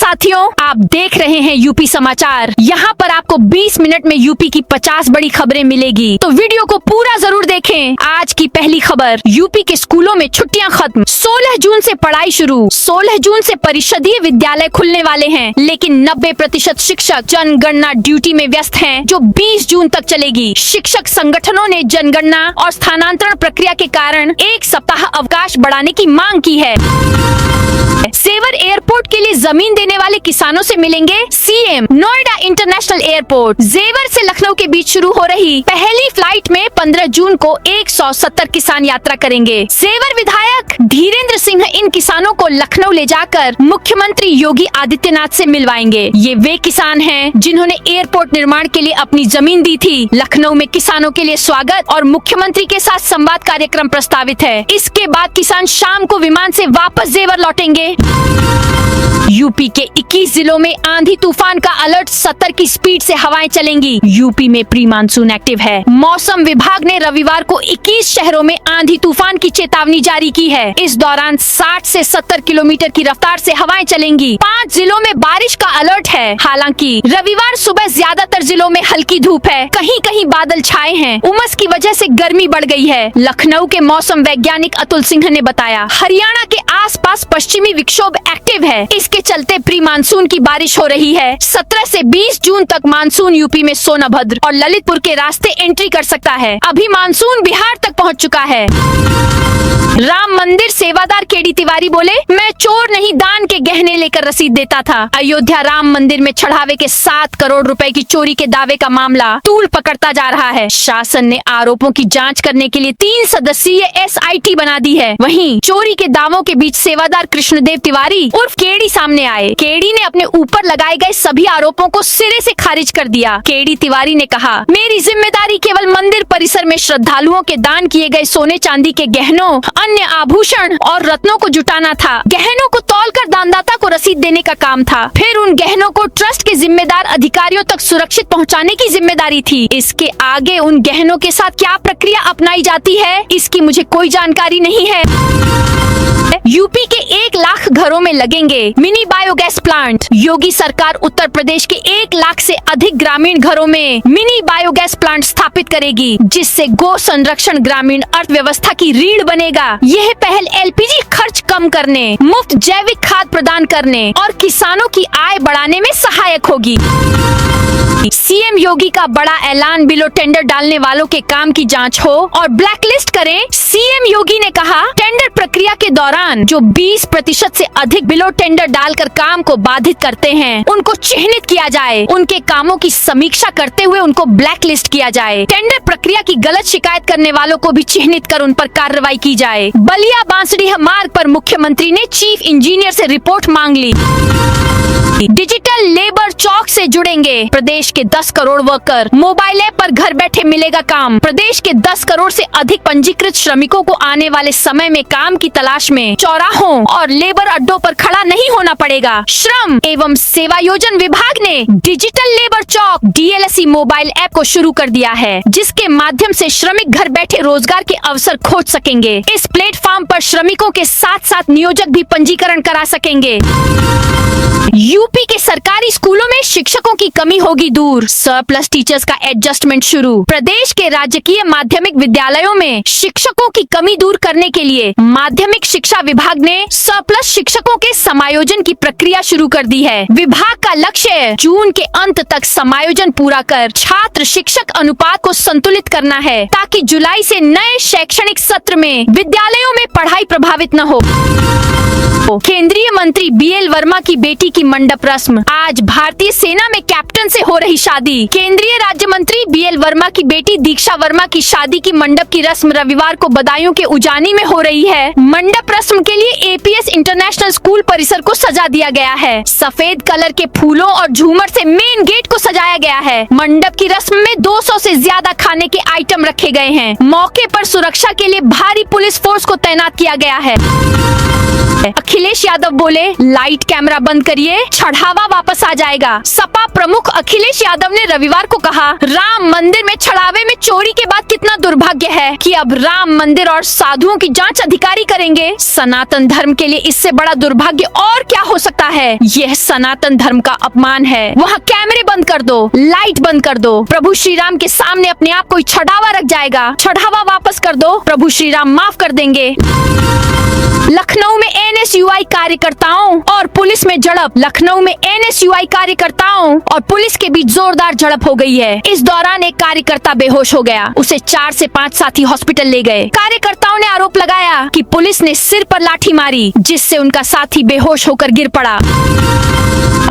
साथियों, आप देख रहे हैं यूपी समाचार। यहाँ पर आपको 20 मिनट में यूपी की 50 बड़ी खबरें मिलेगी, तो वीडियो को पूरा जरूर देखें। आज की पहली खबर, यूपी के स्कूलों में छुट्टियां खत्म, 16 जून से पढ़ाई शुरू। 16 जून से परिषदीय विद्यालय खुलने वाले हैं, लेकिन 90% शिक्षक जनगणना ड्यूटी में व्यस्त हैं, जो 20 जून तक चलेगी। शिक्षक संगठनों ने जनगणना और स्थानांतरण प्रक्रिया के कारण एक सप्ताह अवकाश बढ़ाने की मांग की है। सेवर एयरपोर्ट के लिए जमीन देने वाले किसानों से मिलेंगे सीएम। नोएडा इंटरनेशनल एयरपोर्ट जेवर से लखनऊ के बीच शुरू हो रही पहली फ्लाइट में 15 जून को 170 किसान यात्रा करेंगे। सेवर विधायक धीरेन्द्र सिंह इन किसानों को लखनऊ ले जाकर मुख्यमंत्री योगी आदित्यनाथ से मिलवाएंगे। ये वे किसान हैं जिन्होंने एयरपोर्ट निर्माण के लिए अपनी जमीन दी थी। लखनऊ में किसानों के लिए स्वागत और मुख्यमंत्री के साथ संवाद कार्यक्रम प्रस्तावित है। इसके बाद किसान शाम को विमान से वापस जेवर लौटेंगे। यूपी के 21 जिलों में आंधी तूफान का अलर्ट, 70 की स्पीड से हवाएं चलेंगी। यूपी में प्री मानसून एक्टिव है। मौसम विभाग ने रविवार को 21 शहरों में आंधी तूफान की चेतावनी जारी की है। इस दौरान 60 से 70 किलोमीटर की रफ्तार से हवाएं चलेंगी। 5 जिलों में बारिश का अलर्ट है। हालांकि रविवार सुबह ज्यादातर जिलों में हल्की धूप है, कहीं कहीं बादल छाए हैं। उमस की वजह से गर्मी बढ़ गई है। लखनऊ के मौसम वैज्ञानिक अतुल सिंह ने बताया, हरियाणा के आसपास पश्चिमी विक्षोभ एक्टिव है। इसके चलते प्री मानसून की बारिश हो रही है। 17 से 20 जून तक मानसून यूपी में सोनभद्र और ललितपुर के रास्ते एंट्री कर सकता है। अभी मानसून बिहार तक पहुंच चुका है। राम मंदिर सेवादार केडी तिवारी बोले, मैं चोर नहीं, दान के गहने लेकर रसीद देता था। अयोध्या राम मंदिर में चढ़ावे के 7 करोड़ रुपए की चोरी के दावे का मामला तूल पकड़ता जा रहा है। शासन ने आरोपों की जांच करने के लिए 3 सदस्यीय SIT बना दी है। वहीं चोरी के दावों के बीच सेवादार कृष्णदेव तिवारी उर्फ केडी सामने आए। केडी ने अपने ऊपर लगाए गए सभी आरोपों को सिरे से खारिज कर दिया। केडी तिवारी ने कहा, मेरी जिम्मेदारी केवल मंदिर परिसर में श्रद्धालुओं के दान किए गए सोने चांदी के गहनों, अन्य आभूषण और रत्नों को जुटाना था। गहनों को तौलकर दानदाता को रसीद देने का काम था। फिर उन गहनों को ट्रस्ट के जिम्मेदार अधिकारियों तक सुरक्षित पहुंचाने की जिम्मेदारी थी। इसके आगे उन गहनों के साथ क्या प्रक्रिया अपनाई जाती है, इसकी मुझे कोई जानकारी नहीं है। यूपी के 1 लाख घरों में लगेंगे मिनी बायोगैस प्लांट। योगी सरकार उत्तर प्रदेश के 1 लाख से अधिक ग्रामीण घरों में मिनी बायोगैस प्लांट स्थापित करेगी, जिससे गो संरक्षण ग्रामीण अर्थव्यवस्था की रीढ़ बनेगा। यह पहल LPG खर्च कम करने, मुफ्त जैविक खाद प्रदान करने और किसानों की आय बढ़ाने में सहायक होगी। सीएम योगी का बड़ा ऐलान, बिलो टेंडर डालने वालों के काम की जांच हो और ब्लैकलिस्ट करें। सीएम योगी ने कहा, टेंडर प्रक्रिया के दौरान जो 20% से अधिक बिलो टेंडर डालकर काम को बाधित करते हैं, उनको चिन्हित किया जाए। उनके कामों की समीक्षा करते हुए उनको ब्लैकलिस्ट किया जाए। टेंडर प्रक्रिया की गलत शिकायत करने वालों को भी चिन्हित कर उन पर कार्रवाई की जाए। बलिया बांसडीह मार्ग पर मुख्यमंत्री ने चीफ इंजीनियर से रिपोर्ट मांग ली। डिजिटल लेबर चौक से जुड़ेंगे प्रदेश के 10 करोड़ वर्कर। मोबाइल ऐप पर घर बैठे मिलेगा काम। प्रदेश के 10 करोड़ से अधिक पंजीकृत श्रमिकों को आने वाले समय में काम की तलाश में चौराहों और लेबर अड्डों पर खड़ा नहीं होना पड़ेगा। श्रम एवं सेवायोजन विभाग ने डिजिटल लेबर चौक DLSE मोबाइल ऐप को शुरू कर दिया है, जिसके माध्यम से श्रमिक घर बैठे रोजगार के अवसर खोज सकेंगे। इस प्लेटफॉर्म पर श्रमिकों के साथ साथ नियोजक भी पंजीकरण करा सकेंगे। यूपी के सरकारी स्कूलों में शिक्षकों की कमी होगी दूर, सरप्लस टीचर्स का एडजस्टमेंट शुरू। प्रदेश के राजकीय माध्यमिक विद्यालयों में शिक्षकों की कमी दूर करने के लिए माध्यमिक शिक्षा विभाग ने सरप्लस शिक्षकों के समायोजन की प्रक्रिया शुरू कर दी है। विभाग का लक्ष्य जून के अंत तक समायोजन पूरा कर छात्र शिक्षक अनुपात को संतुलित करना है, ताकि जुलाई से नए शैक्षणिक सत्र में विद्यालयों में पढ़ाई प्रभावित न हो। केंद्रीय मंत्री BL वर्मा की बेटी की मंडप रस्म। आज भारतीय सेना में कैप्टन से हो रही शादी। केंद्रीय राज्य मंत्री BL वर्मा की बेटी दीक्षा वर्मा की शादी की मंडप की रस्म रविवार को बदायूं के उजानी में हो रही है। मंडप रस्म के लिए APS इंटरनेशनल स्कूल परिसर को सजा दिया गया है। सफेद कलर के फूलों और झूमर से मेन गेट को सजाया गया है। मंडप की रस्म में 200 से ज्यादा खाने के आइटम रखे गए हैं। मौके पर सुरक्षा के लिए भारी पुलिस फोर्स को तैनात किया गया है। अखिलेश यादव बोले, लाइट कैमरा बंद करिए, चढ़ावा वापस आ जाएगा। सपा प्रमुख अखिलेश यादव ने रविवार को कहा, राम मंदिर में चढ़ावे में चोरी के बाद कितना दुर्भाग्य है कि अब राम मंदिर और साधुओं की जांच अधिकारी करेंगे। सनातन धर्म के लिए इससे बड़ा दुर्भाग्य और क्या हो सकता है। यह सनातन धर्म का अपमान है। वहाँ कैमरे बंद कर दो, लाइट बंद कर दो, प्रभु श्री राम के सामने अपने आप कोई चढ़ावा रख जाएगा, चढ़ावा वापस कर दो, प्रभु श्री राम माफ कर देंगे। लखनऊ में एनएसयूआई कार्यकर्ताओं और पुलिस में झड़प। लखनऊ में एनएसयूआई कार्यकर्ताओं और पुलिस के बीच जोरदार झड़प हो गई है। इस दौरान एक कार्यकर्ता बेहोश हो गया। उसे 4 से 5 साथी हॉस्पिटल ले गए। कार्यकर्ताओं ने आरोप लगाया कि पुलिस ने सिर पर लाठी मारी, जिससे उनका साथी बेहोश होकर गिर पड़ा।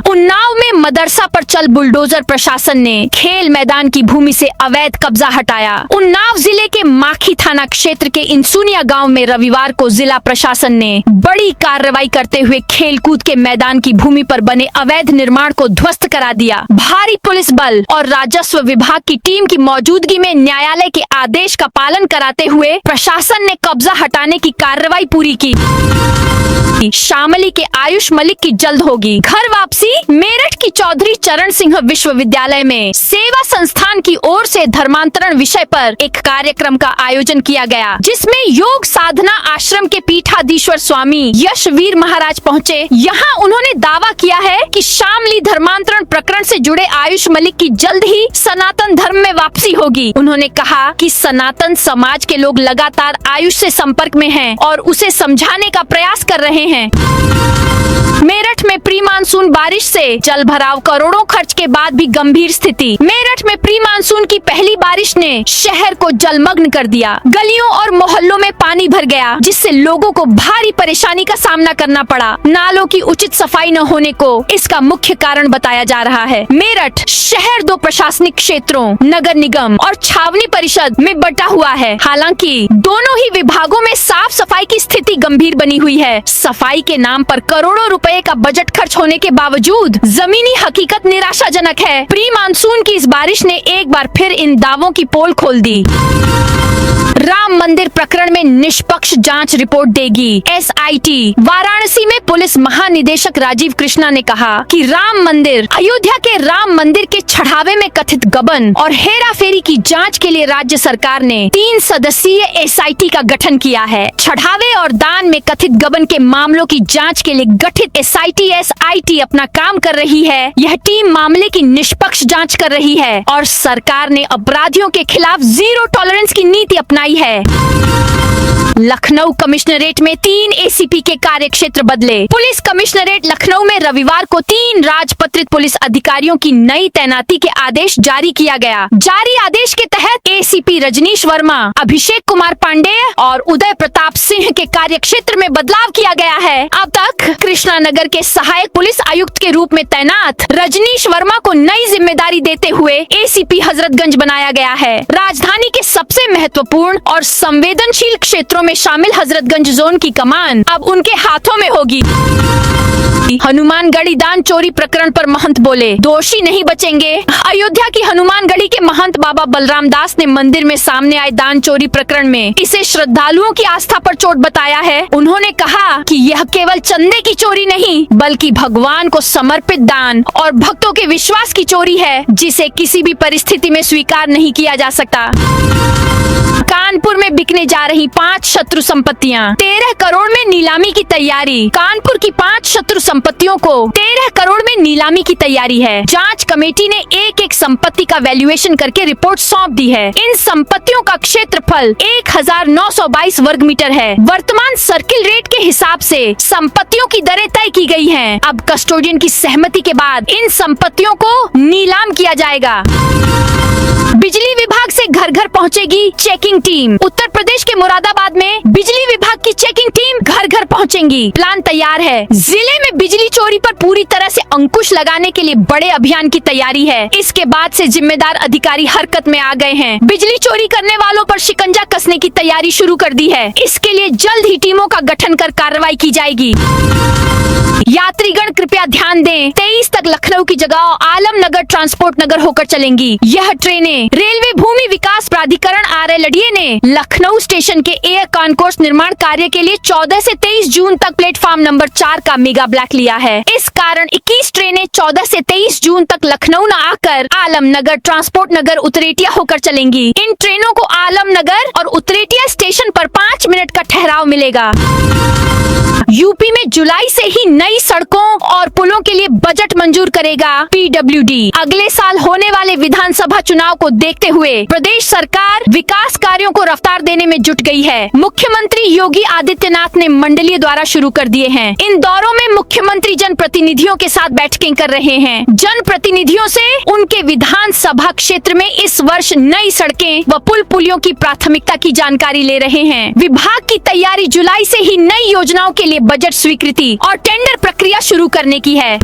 उन्नाव में मदरसा पर चल बुलडोजर। प्रशासन ने खेल मैदान की भूमि से अवैध कब्जा हटाया। उन्नाव जिले के माखी थाना क्षेत्र के इंसुनिया गांव में रविवार को जिला प्रशासन ने बड़ी कार्रवाई करते हुए खेलकूद के मैदान की भूमि पर बने अवैध निर्माण को ध्वस्त करा दिया। भारी पुलिस बल और राजस्व विभाग की टीम की मौजूदगी में न्यायालय के आदेश का पालन कराते हुए प्रशासन ने कब्जा हटाने की कार्रवाई पूरी की। शामली के आयुष मलिक की जल्द होगी घर वापसी। मेरठ की चौधरी चरण सिंह विश्वविद्यालय में सेवा संस्थान की ओर से धर्मांतरण विषय पर एक कार्यक्रम का आयोजन किया गया, जिसमें योग साधना आश्रम के पीठाधीश्वर स्वामी यशवीर महाराज पहुंचे। यहाँ उन्होंने दावा किया है कि शामली धर्मांतरण प्रकरण से जुड़े आयुष मलिक की जल्द ही सनातन धर्म में वापसी होगी। उन्होंने कहा कि सनातन समाज के लोग लगातार आयुष से संपर्क में हैं और उसे समझाने का प्रयास कर रहे हैं। मेरठ में प्री मानसून बारिश से जल भराव, करोड़ों खर्च के बाद भी गंभीर स्थिति। मेरठ में प्री मानसून की पहली बारिश ने शहर को जलमग्न कर दिया। गलियों और मोहल्लों में पानी भर गया, जिससे लोगों को भारी परेशानी का सामना करना पड़ा। नालों की उचित सफाई न होने को इसका मुख्य कारण बताया जा रहा है। मेरठ शहर 2 प्रशासनिक क्षेत्रों, नगर निगम और छावनी परिषद में बटा हुआ है। हालांकि दोनों ही विभागों में साफ सफाई की स्थिति गंभीर बनी हुई है। सफाई के नाम पर करोड़ों रुपए का बजट खर्च होने के बावजूद जमीनी हकीकत निराशाजनक है। प्री मानसून की इस बारिश ने एक बार फिर इन दावों की पोल खोल दी। राम मंदिर प्रकरण में निष्पक्ष जांच रिपोर्ट देगी एसआईटी। वाराणसी में पुलिस महानिदेशक राजीव कृष्णा ने कहा कि अयोध्या के राम मंदिर के चढ़ावे में कथित गबन और हेराफेरी की जांच के लिए राज्य सरकार ने 3 सदस्यीय एसआईटी का गठन किया है। चढ़ावे और दान में कथित गबन के मामलों की जांच के लिए गठित एसआईटी अपना काम कर रही है। यह टीम मामले की निष्पक्ष जांच कर रही है और सरकार ने अपराधियों के खिलाफ जीरो टॉलरेंस की नीति अपनाई है। लखनऊ कमिश्नरेट में 3 एसीपी के कार्यक्षेत्र बदले। पुलिस कमिश्नरेट लखनऊ में रविवार को 3 राजपत्रित पुलिस अधिकारियों की नई तैनाती के आदेश जारी किया गया। जारी आदेश के तहत एसीपी रजनीश वर्मा, अभिषेक कुमार पांडेय और उदय प्रताप सिंह के कार्यक्षेत्र में बदलाव किया गया है। अब तक कृष्णानगर के सहायक पुलिस आयुक्त के रूप में तैनात रजनीश वर्मा को नई जिम्मेदारी देते हुए एसीपी हजरतगंज बनाया गया है। राजधानी के सबसे महत्वपूर्ण और संवेदनशील क्षेत्रों में शामिल हजरतगंज जोन की कमान अब उनके हाथों में होगी। हनुमानगढ़ी दान चोरी प्रकरण पर महंत बोले, दोषी नहीं बचेंगे। अयोध्या की हनुमानगढ़ी के महंत बाबा बलराम दास ने मंदिर में सामने आए दान चोरी प्रकरण में इसे श्रद्धालुओं की आस्था पर चोट बताया है। उन्होंने कहा कि यह केवल चंदे की चोरी नहीं, बल्कि भगवान को समर्पित दान और भक्तों के विश्वास की चोरी है, जिसे किसी भी परिस्थिति में स्वीकार नहीं किया जा सकता। कानपुर में बिकने जा रही 5 शत्रु संपत्तियां, 13 करोड़ में नीलामी की तैयारी। कानपुर की 5 शत्रु संपत्तियों को 13 करोड़ में नीलामी की तैयारी है। जांच कमेटी ने एक संपत्ति का वैल्यूएशन करके रिपोर्ट सौंप दी है। इन संपत्तियों का क्षेत्रफल 1922 वर्ग मीटर है। वर्तमान सर्किल रेट के हिसाब से संपत्तियों की दरें तय की गई हैं। अब कस्टोडियन की सहमति के बाद इन संपत्तियों को नीलाम किया जाएगा। बिजली विभाग से घर घर पहुंचेगी चेकिंग टीम। उत्तर प्रदेश के मुरादाबाद में बिजली विभाग की चेकिंग टीम घर घर पहुंचेंगी। प्लान तैयार है। जिले में बिजली चोरी पर पूरी तरह से अंकुश लगाने के लिए बड़े अभियान की तैयारी है। इसके बाद से जिम्मेदार अधिकारी हरकत में आ गए हैं। बिजली चोरी करने वालों पर शिकंजा कसने की तैयारी शुरू कर दी है। इसके लिए जल्द ही टीमों का गठन कर कार्रवाई की जाएगी। यात्रीगण कृपया ध्यान दें, 23 तक लखनऊ की जगह आलमनगर ट्रांसपोर्ट नगर होकर चलेंगी। यह ट्रेनें रेलवे भूमि विकास प्राधिकरण RLDA ने लखनऊ स्टेशन के एयर कॉन्कोर्स निर्माण कार्य के लिए 14 से 23 जून तक प्लेटफॉर्म नंबर 4 का मेगा ब्लॉक लिया है। इस कारण 21 ट्रेनें 14 से 23 जून तक लखनऊ न आकर आलमनगर, ट्रांसपोर्ट नगर, उतरेटिया होकर चलेंगी। इन ट्रेनों को आलमनगर और उतरेटिया स्टेशन पर 5 मिनट का ठहराव मिलेगा। यूपी में जुलाई से ही नई सड़कों और पुलों के लिए बजट मंजूर करेगा PWD। अगले साल होने वाले विधानसभा चुनाव को देखते हुए प्रदेश सरकार विकास कार्यों को रफ्तार देने में जुट गई है। मुख्यमंत्री योगी आदित्यनाथ ने मंडलीय द्वारा शुरू कर दिए हैं। इन दौरों में मुख्यमंत्री जनप्रतिनिधियों के साथ बैठकें कर रहे हैं। जनप्रतिनिधियों से उनके विधानसभा क्षेत्र में इस वर्ष नई सड़कें व पुल पुलियों की प्राथमिकता की जानकारी ले रहे हैं। विभाग की तैयारी जुलाई से ही नई योजनाओं के लिए बजट स्वीकृति और टेंडर प्रक्रिया शुरू करने की है।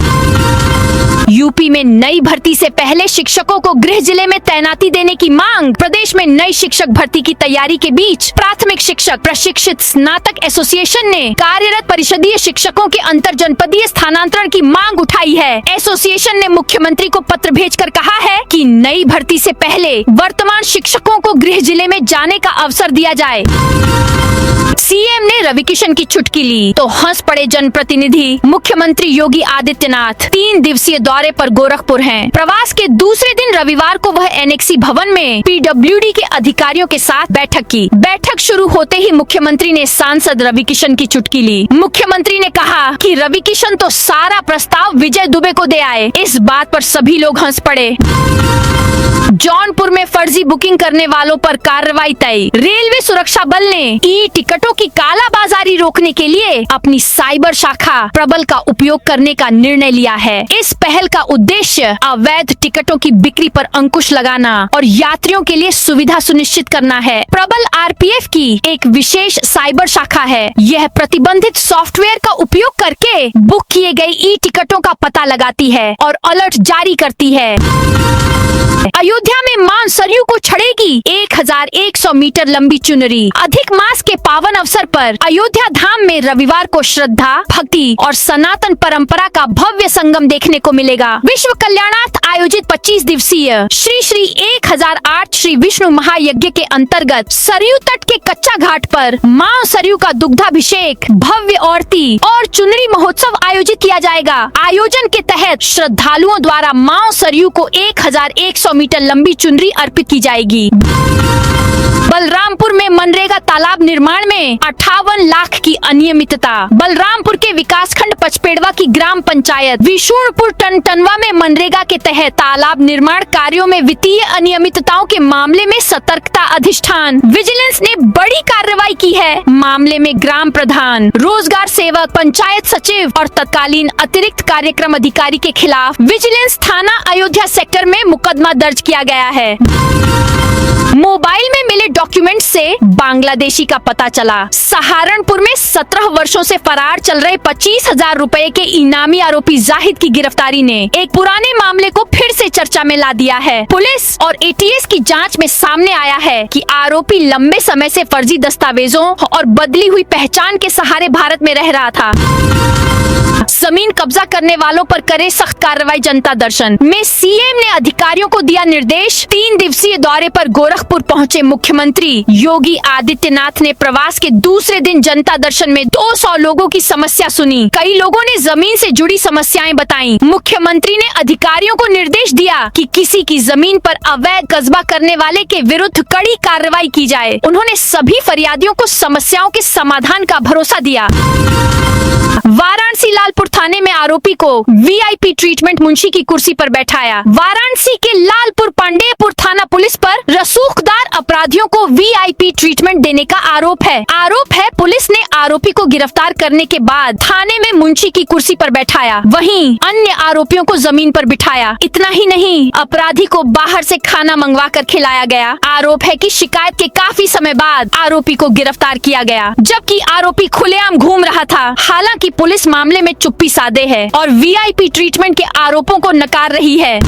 यूपी में नई भर्ती से पहले शिक्षकों को गृह जिले में तैनाती देने की मांग। प्रदेश में नई शिक्षक भर्ती की तैयारी के बीच प्राथमिक शिक्षक प्रशिक्षित स्नातक एसोसिएशन ने कार्यरत परिषदीय शिक्षकों के अंतर जनपदीय स्थानांतरण की मांग उठाई है। एसोसिएशन ने मुख्यमंत्री को पत्र भेजकर कहा है कि नई भर्ती से पहले वर्तमान शिक्षकों को गृह जिले में जाने का अवसर दिया जाए। सीएम ने रवि किशन की चुटकी ली तो हंस पड़े जनप्रतिनिधि। मुख्यमंत्री योगी आदित्यनाथ 3 दिवसीय दौरे पर गोरखपुर हैं। प्रवास के दूसरे दिन रविवार को वह एनेक्सी भवन में PWD के अधिकारियों के साथ बैठक की। बैठक शुरू होते ही मुख्यमंत्री ने सांसद रवि किशन की चुटकी ली। मुख्यमंत्री ने कहा कि रवि किशन तो सारा प्रस्ताव विजय दुबे को दे आए। इस बात पर सभी लोग हंस पड़े। जौनपुर में फर्जी बुकिंग करने वालों पर कार्रवाई तय। रेलवे सुरक्षा बल ने टिकटों की कालाबाजारी रोकने के लिए अपनी साइबर शाखा प्रबल का उपयोग करने का निर्णय लिया है। इस पहल का उद्देश्य अवैध टिकटों की बिक्री पर अंकुश लगाना और यात्रियों के लिए सुविधा सुनिश्चित करना है। प्रबल RPF की एक विशेष साइबर शाखा है। यह प्रतिबंधित सॉफ्टवेयर का उपयोग करके बुक किए गए टिकटों का पता लगाती है और अलर्ट जारी करती है। अयोध्या में मां सरयू को छड़ेगी 1100 मीटर लंबी चुनरी। अधिक मास के पावन अवसर पर अयोध्या धाम में रविवार को श्रद्धा, भक्ति और सनातन परंपरा का भव्य संगम देखने को मिलेगा। विश्व कल्याणार्थ आयोजित 25 दिवसीय श्री 1008 श्री विष्णु महायज्ञ के अंतर्गत सरयू तट के कच्चा घाट पर मां सरयू का दुग्धाभिषेक, भव्य आरती और चुनरी महोत्सव आयोजित किया जाएगा। आयोजन के तहत श्रद्धालुओं द्वारा मां सरयू को 1100 मीटर लंबी चुनरी अर्पित की जाएगी। बलरामपुर में मनरेगा तालाब निर्माण में 58 लाख की अनियमितता। बलरामपुर के विकासखंड पचपेड़वा की ग्राम पंचायत विशुणपुर टनटनवा में मनरेगा के तहत तालाब निर्माण कार्यों में वित्तीय अनियमितताओं के मामले में सतर्कता अधिष्ठान विजिलेंस ने बड़ी कार्रवाई की है। मामले में ग्राम प्रधान, रोजगार सेवक, पंचायत सचिव और तत्कालीन अतिरिक्त कार्यक्रम अधिकारी के खिलाफ विजिलेंस थाना अयोध्या सेक्टर में मुकदमा दर्ज किया गया है। मोबाइल में मिले डॉक्यूमेंट से बांग्लादेशी का पता चला। सहारनपुर में 17 वर्षों से फरार चल रहे 25,000 रुपए के इनामी आरोपी जाहिद की गिरफ्तारी ने एक पुराने मामले को फिर से चर्चा में ला दिया है। पुलिस और ATS की जांच में सामने आया है कि आरोपी लंबे समय से फर्जी दस्तावेजों और बदली हुई पहचान के सहारे भारत में रह रहा था। जमीन कब्जा करने वालों पर करे सख्त कार्रवाई। जनता दर्शन में सीएम ने अधिकारियों को दिया निर्देश। 3 दिवसीय दौरे पर गोरखपुर पहुंचे मुख्यमंत्री योगी आदित्यनाथ ने प्रवास के दूसरे दिन जनता दर्शन में 200 लोगों की समस्या सुनी। कई लोगों ने जमीन से जुड़ी समस्याएं बताई। मुख्यमंत्री ने अधिकारियों को निर्देश दिया कि किसी की जमीन पर अवैध कस्बा करने वाले के विरुद्ध कड़ी कार्रवाई की जाए। उन्होंने सभी फरियादियों को समस्याओं के समाधान का भरोसा दिया। वाराणसी लालपुर थाने में आरोपी को VIP ट्रीटमेंट मुंशी की कुर्सी पर बैठाया। वाराणसी के लालपुर पांडेयपुर थाना पुलिस पर रसूखदार अपराधियों को VIP ट्रीटमेंट देने का आरोप है। पुलिस ने आरोपी को गिरफ्तार करने के बाद थाने में मुंशी की कुर्सी पर बैठाया, वहीं अन्य आरोपियों को जमीन पर बिठाया। इतना ही नहीं, अपराधी को बाहर से खाना मंगवा कर खिलाया गया। आरोप है कि शिकायत के काफी समय बाद आरोपी को गिरफ्तार किया गया, जबकि आरोपी खुलेआम घूम रहा था। हालांकि पुलिस मामले में चुप्पी साधे है और VIP ट्रीटमेंट के आरोपों को नकार रही है।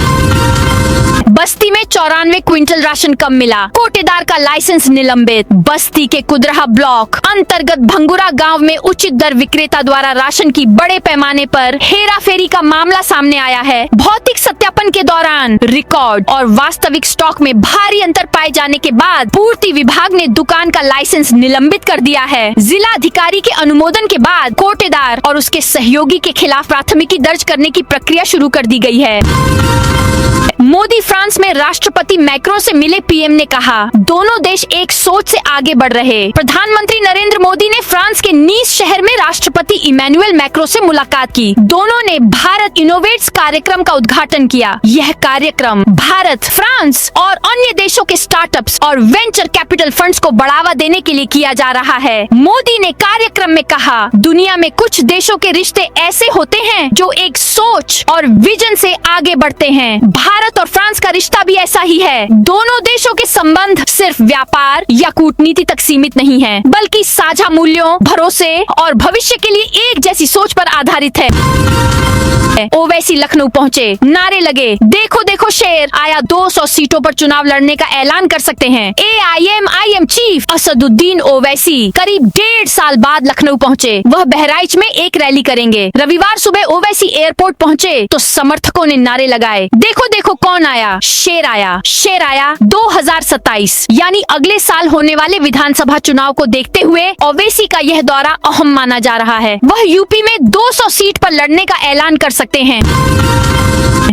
बस्ती में 94 क्विंटल राशन कम मिला, कोटेदार का लाइसेंस निलंबित। बस्ती के कुदरहा ब्लॉक अंतर्गत भंगुरा गांव में उचित दर विक्रेता द्वारा राशन की बड़े पैमाने पर हेराफेरी का मामला सामने आया है। भौतिक सत्यापन के दौरान रिकॉर्ड और वास्तविक स्टॉक में भारी अंतर पाए जाने के बाद पूर्ति विभाग ने दुकान का लाइसेंस निलंबित कर दिया है। जिला अधिकारी के अनुमोदन के बाद कोटेदार और उसके सहयोगी के खिलाफ प्राथमिकी दर्ज करने की प्रक्रिया शुरू कर दी गई है। मोदी फ्रांस में राष्ट्रपति मैक्रों से मिले। पीएम ने कहा, दोनों देश एक सोच से आगे बढ़ रहे। प्रधानमंत्री नरेंद्र मोदी ने फ्रांस के नीस शहर में राष्ट्रपति इमैनुअल मैक्रों से मुलाकात की। दोनों ने भारत इनोवेट्स कार्यक्रम का उद्घाटन किया। यह कार्यक्रम भारत, फ्रांस और अन्य देशों के स्टार्टअप्स और वेंचर कैपिटल फंड्स को बढ़ावा देने के लिए किया जा रहा है। मोदी ने कार्यक्रम में कहा, दुनिया में कुछ देशों के रिश्ते ऐसे होते हैं जो एक सोच और विजन से आगे बढ़ते हैं। भारत और फ्रांस का रिश्ता भी ऐसा ही है। दोनों देशों के संबंध सिर्फ व्यापार या कूटनीति तक सीमित नहीं है, बल्कि साझा मूल्यों, भरोसे और भविष्य के लिए एक जैसी सोच पर आधारित है। ओवैसी लखनऊ पहुँचे, नारे लगे, देखो देखो शेर आया, 200 सीटों पर चुनाव लड़ने का ऐलान कर सकते हैं। AIMIM चीफ असदुद्दीन ओवैसी करीब 1.5 साल बाद लखनऊ पहुँचे। वह बहराइच में एक रैली करेंगे। रविवार सुबह ओवैसी एयरपोर्ट पहुँचे तो समर्थकों ने नारे लगाए, देखो देखो कौन आया, शेर आया, शेर आया। 2027 यानी अगले साल होने वाले विधानसभा चुनाव को देखते हुए ओवैसी का यह दौरा अहम माना जा रहा है। वह यूपी में 200 सीट पर लड़ने का ऐलान कर सकते हैं।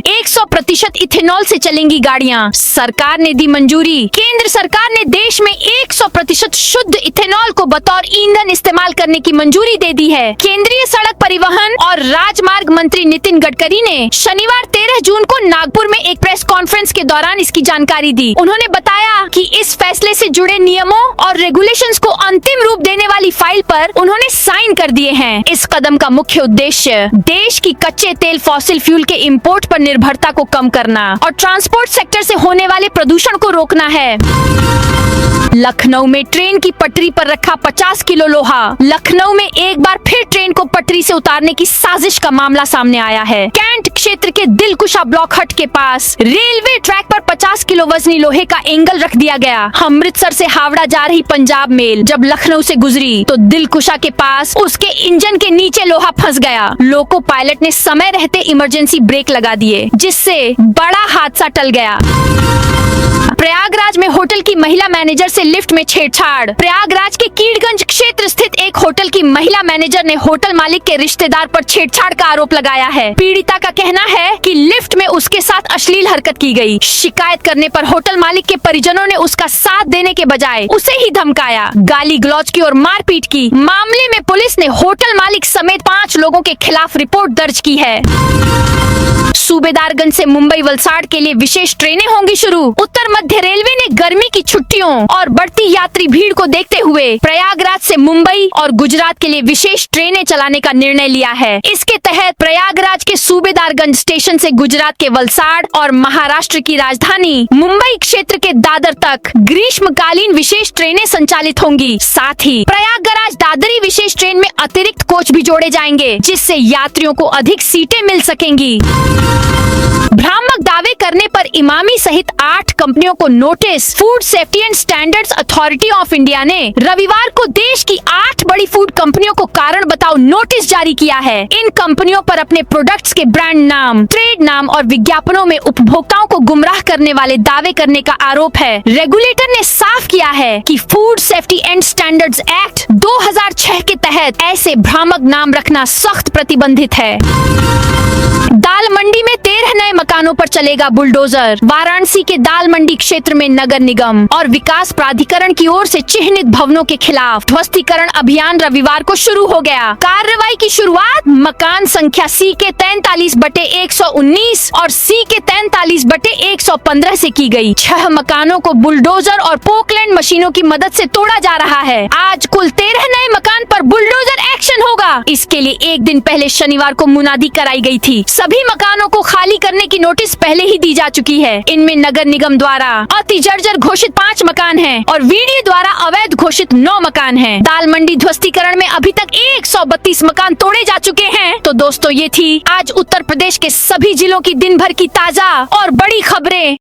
100% इथेनॉल से चलेंगी गाड़ियां, सरकार ने दी मंजूरी। केंद्र सरकार ने देश में 100% शुद्ध इथेनॉल को बतौर ईंधन इस्तेमाल करने की मंजूरी दे दी है। केंद्रीय सड़क परिवहन और राजमार्ग मंत्री नितिन गडकरी ने शनिवार 13 जून को नागपुर में एक प्रेस कॉन्फ्रेंस के दौरान इसकी जानकारी दी। उन्होंने बताया कि इस फैसले से जुड़े नियमों और रेगुलेशंस को अंतिम रूप देने वाली फाइल पर उन्होंने साइन कर दिए हैं। इस कदम का मुख्य उद्देश्य देश की कच्चे तेल, फॉसिल फ्यूल के इंपोर्ट पर निर्भरता को कम करना और ट्रांसपोर्ट सेक्टर से होने वाले प्रदूषण को रोकना है। लखनऊ में ट्रेन की पटरी पर रखा 50 किलो लोहा। लखनऊ में एक बार फिर ट्रेन को पटरी से उतारने की साजिश का मामला सामने आया है। कैंट क्षेत्र के दिलकुशा ब्लॉक हट के पास रेलवे ट्रैक पर 50 किलो वजनी लोहे का एंगल रख दिया गया। अमृतसर से हावड़ा जा रही पंजाब मेल जब लखनऊ से गुजरी तो दिलकुशा के पास उसके इंजन के नीचे लोहा फंस गया। लोको पायलट ने समय रहते इमरजेंसी ब्रेक लगा दिए, जिससे बड़ा हादसा टल गया। प्रयागराज में होटल की महिला मैनेजर से लिफ्ट में छेड़छाड़। प्रयागराज के कीड़गंज क्षेत्र स्थित एक होटल की महिला मैनेजर ने होटल मालिक के रिश्तेदार पर छेड़छाड़ का आरोप लगाया है। पीड़िता का कहना है कि लिफ्ट में उसके साथ अश्लील हरकत की गई। शिकायत करने पर होटल मालिक के परिजनों ने उसका साथ देने के बजाय उसे ही धमकाया, गाली गलौज की और मारपीट की। मामले में पुलिस ने होटल मालिक समेत 5 लोगों के खिलाफ रिपोर्ट दर्ज की है। सूबेदारगंज से मुंबई वलसाड के लिए विशेष ट्रेनें होंगी शुरू। उत्तर मध्य रेलवे ने गर्मी की छुट्टियों और बढ़ती यात्री भीड़ को देखते हुए प्रयागराज से मुंबई और गुजरात के लिए विशेष ट्रेनें चलाने का निर्णय लिया है। इसके तहत प्रयागराज के सूबेदारगंज स्टेशन से गुजरात के वलसाड और महाराष्ट्र की राजधानी मुंबई क्षेत्र के दादर तक ग्रीष्मकालीन विशेष ट्रेनें संचालित होंगी। साथ ही प्रयागराज दादरी विशेष ट्रेन में अतिरिक्त कोच भी जोड़े जाएंगे, जिससे यात्रियों को अधिक सीटें मिल सकेंगी। भ्रामक दावे करने पर इमामी सहित 8 कंपनियों को notice. Food safety and standards authority of India ने रविवार को देश की 8 बड़ी फूड कंपनियों को कारण बताओ नोटिस जारी किया है। इन कंपनियों पर अपने प्रोडक्ट्स के ब्रांड नाम, ट्रेड नाम और विज्ञापनों में उपभोक्ताओं को गुमराह करने वाले दावे करने का आरोप है। रेगुलेटर ने साफ किया है कि food safety and standards act 2006 के तहत ऐसे भ्रामक नाम रखना सख्त प्रतिबंधित है। दाल मंडी में 13 नए मकानों पर चलेगा बुलडोजर। वाराणसी के दाल मंडी क्षेत्र में नगर निगम और विकास प्राधिकरण की ओर से चिन्हित भवनों के खिलाफ ध्वस्तीकरण अभियान रविवार को शुरू हो गया। कार्रवाई की शुरुआत मकान संख्या C के 43/119 और C के 43/115 से की गई। 6 मकानों को बुलडोजर और पोकलैंड मशीनों की मदद से तोड़ा जा रहा है। आज कुल 13 नए मकान पर बुलडोजर एक्शन होगा। इसके लिए एक दिन पहले शनिवार को मुनादी कराई गई थी। सभी मकानों को खाली करने की नोटिस पहले ही दी जा चुकी है। इनमें नगर निगम द्वारा अति जर्जर घोषित 5 मकान हैं और वीडी द्वारा अवैध घोषित 9 मकान हैं। दाल मंडी ध्वस्तीकरण में अभी तक 132 मकान तोड़े जा चुके हैं। तो दोस्तों, ये थी आज उत्तर प्रदेश के सभी जिलों की दिन भर की ताजा और बड़ी खबरें।